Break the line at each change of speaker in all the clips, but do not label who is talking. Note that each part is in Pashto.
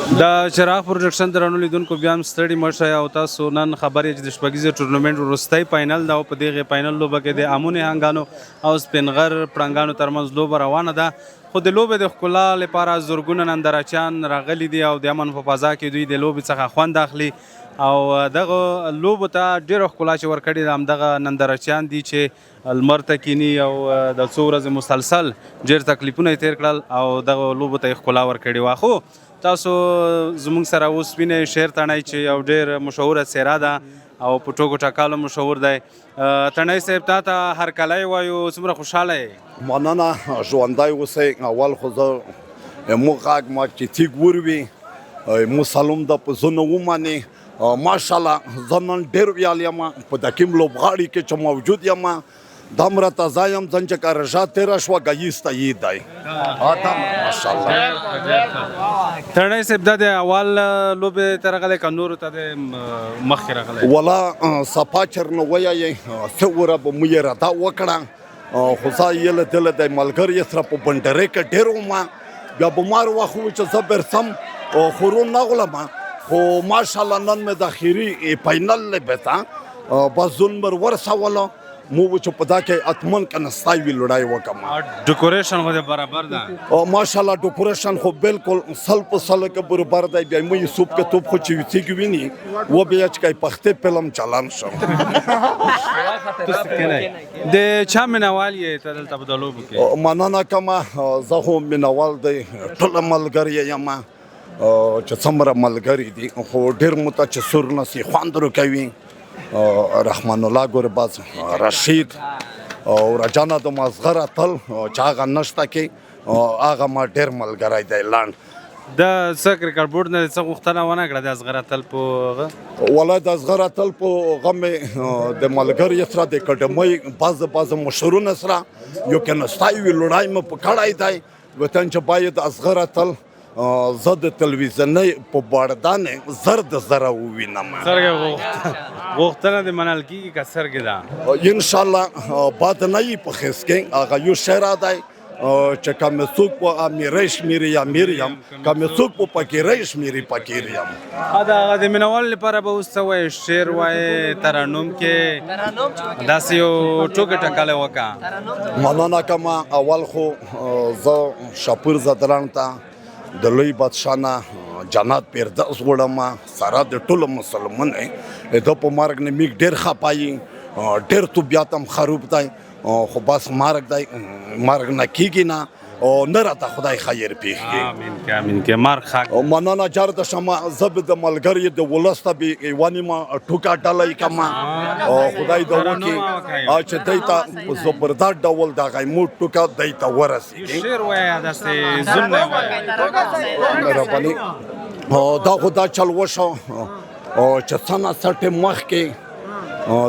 د چراغ پروډکشن درنو لیدونکو بیا هم ستړي مه شئ او تاسو نن خبر یې چې د شپږیزې ټورنمنټ وروستی فاینل ده او په دغې فاینل لوبه کې د امو نهنګانو او سپینغر پړنګانو ترمنځ لوبه روانه ده خو د لوبې د ښکلا لپاره زرګونه نندارچیان راغلي دي او د امن په فضا کې دوی د لوبې څخه خوند اخلي او دغه لوبو ته ډېره ښکلا چې ورکړې ده همدغه نندارچیان دي چې لمر ته کیني او د څو ورځې مسلسل ډېر تکلیفونه یې تېر کړل او دغه لوبو ته یې ښکلا ورکړې وه خو تاسو زموږ سره اوس وینئ شعر تڼۍ چې یو ډېر مشهوره څېره ده او په ټوکو ټکالو مشهور دی تڼۍ صاحب تا ته هرکلی وایو څومره خوشحاله یې
مننه ژوندی اوسئ اول خو زه موږ غږ ما چې تیږ وروي مو سلام ده په زه نه ومنې ماشاءالله زه نن ډېر ویال یم په د کوم لوبغاړي کې چې موجود یم دومره تازه یم ځکه چې که رژا تېره شوه ګهیځ ته یې دی ماشاءالله
تڼۍ صاحب دا د اول لوبې ته راغلی که نورو ته د مخکې راغلی
ولا صفا چرنه ویایې څه وره به مو یې ردا وکړه خو زه یې له دله د ملګري سره په بنډرۍ کې ډېر وم بیا بیمار وخت و چې زه برسم خورون نغلم خو ماشاءالله نن مې د اخري فاینل لبته بس ظلم ورسولو مو چې په دا کې اتمن کنستای وی لړای وکم
ډیکوریشن خو برابر ده
ماشاءالله ډیکوریشن خو بالکل سل په سل کې برابر دی بیا مې سوپ کې توپ خو چې وتی کې ویني و بیا چې کای پخته فلم چالان شو
د چا منوال یې ته دلته په دلوبو کې
مننه کما زه هم منوال دی ټول ملګری یم چې څومره ملګری دي خو ډېر مته چې سور نسی خواندرو کوي رحمان الله ګورباز رشید او رجانا د مازغره تل چې هغه نشته کې هغه ما ډېر ملګری دی لاند
د څه کرکټ بورډ نه څه غوښتنه ونه کړه د اصغره تل په
ولا د اصغره تل په غم د ملګري سره د اکاډمۍ بعض مشرونو سره یو کنستای وی لړای م په کړای دی وطن چې باید اصغره تل زه د تلویزیوني په باردانې زرد زره ووینم
سرګې غوښتنه دې منل کېږي که سرګې ده
انشاءالله باد نه یي په خیس کې هغه یو شعر دی چې که مې څوک په امیری شمېري امیر یم که مې څوک په فقیرۍ شمېري فقیر یم
د هغه د مینوالو لپاره به اوس څه وایې شعر وایې ترنم کې داسې یو ټوکې ټکالی وکړه
مننه کومه اول خو زه شاپور زدران ته د لوی بادشاه نه جنات پیرداس وړم سره د ټولو مسلمانۍ د په مرګ نه میږ ډېر خپایي ډېر طبیعت هم خراب دی خو بس مرګ دی مرګ نه کېږي نه او نه راته خدای خیر پېښ کړي
امین کې مرګ ښه
مننه جار د شمه زه به د ملګري د ولس ته به ونیمه ټوکه ډله یې کړم خدای دې وکړي چې دی ته زبردست ډول دغه موټ ټوکه دی ته ورسېږي
شعر وایه داسې ظلم نه وایه
مهرباني دا خو دا چل وشو چې څه نه څه ټیم مخکې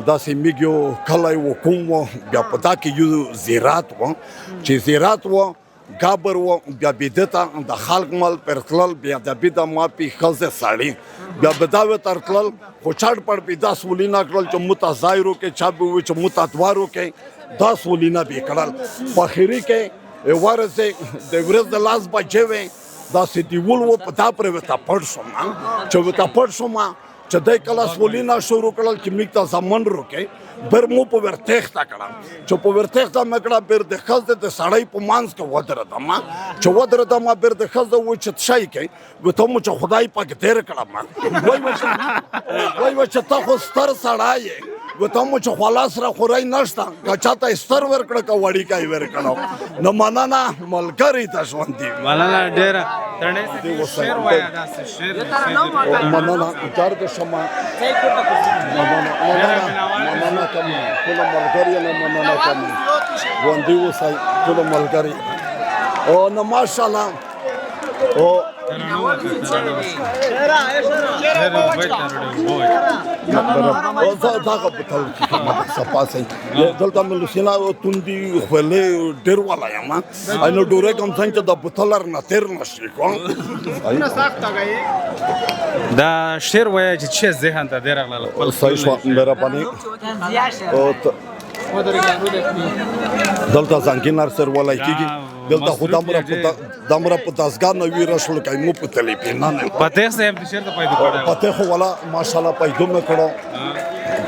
داسې میږ یو کلی و کوم و بیا په دا کې یو زیرات و چې زیرات و ګابر و بیا بیده ته د خلق مال پر تلل بیا د بیده ما پې ښځې سړي بیا به دا ورته تلل خو چټ پټ به داس ولینه کړل چې موته ځای روکې چا به ووایي چې موته دوه روکې داس ولینه به یې کړل په اخري کې ورسې د ورځ د لاس بجې وې داسې دیول و په دا پرې ورته پټ شوم چې ورته پټ شوم چې دی کله سولینه شروع کړل چې موږ ته زمن روکې بر مو په ورتېښته کړه چې په ورتېښته مې کړه بېر د ښځې د سړی په منځ کې ودرېدم چې ودرېدم بېر د ښځه ووایي چې څه شی کوي ورته مو چې خدای پاک تېر کړم وایي چې ته خو ستر سړی یې ورته مو چې خوالا سره خورۍ نشته که چاته یې ستر ورکړه که وړیکی یې ورکړو نو مننه ملګري ته ژوندي
مننه ډېره تڼۍ صاحب شعر وایه داسې شعر
مننه جار د شمه مننه کوم ټول ملګري نه مننه کوم ژوندي اوسئ ټول ملګري او نو ماشاءالله او دغه بوتل صفا صحیح دلته مې لوسینا توندي خولې ډېر والا یم نو ډوری کوم څنګه چې د بوتل نه تېر نه شي
دا شعر وایه چې څه ذهن ته دې راغله
صحیح شوه مهرباني دلته ځانګړی سر ولای کېږي دلته خو دمره په دستګاه نه ویره شول که مو په تلیفون نه
پته صاحب د شعر ته پیدا کړی
پته خو والا ماشاءالله پیدا نه کړو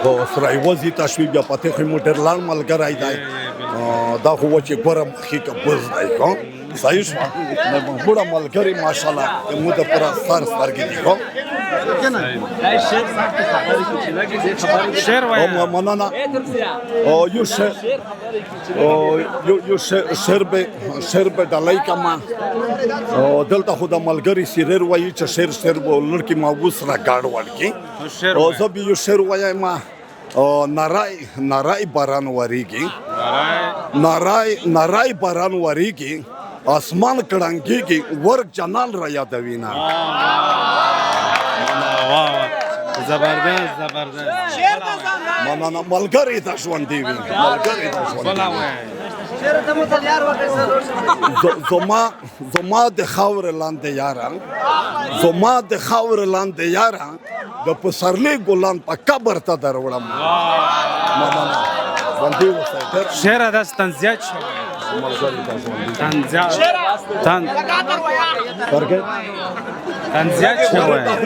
په سره یوازې تشویق بیا پته خو موټر لاړ ملګری دی دا خو و چې ګوره مخکې که بز دی که صحیح شوه بوډه ملګري ماشاءالله مو د پوره سترګې دي که
شعر وایه
مننه یو شعر به ډالۍ کما دلته خو د ملګري سیرر وایي چې شعر به لړکي ما اوس را ګاډ ورکړي زه به یو شعر وایم نارای باران وریږي نارای باران وریږي اسمان کړنګېږي ورک جنان را یادوي نه
زبردست
مننه ملګری ته ژوندی وي ملګری ته زما د خاورې لاندې یاره زما د خاورې لاندې یاره د پسرلي ګلان په قبر ته دروړم مننه باندې وسه
شعر داس تنزیات شو
ملګری ته ژوندی
تنزیات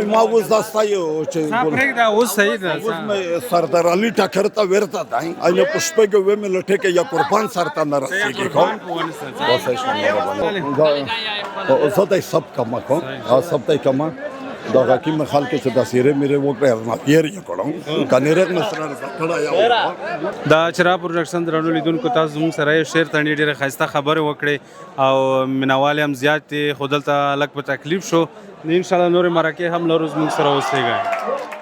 ما اوس دا ستایو چې
پرېږده اوس صحیح ده
اوس مې سردار علي ټکر ته ورته دی اینه په شپږ ومې لټې کې یا قربان سر ته نه رسېږي زه دی سب کما کو سب دی کما دا حکیم خلک چې د سیرې میرې وکړې نه پیر یې کړم کنيره مې سره کړه یا
دا چرا پروډکشن درنو لیدونکو تاسو موږ سره شعر تڼي ډېره ښایسته خبرې وکړې او مینوال هم زیات دي خو دلته لږ په تکلیف شو ان شاء الله نورې مرکې هم لرو موږ سره اوسېږئ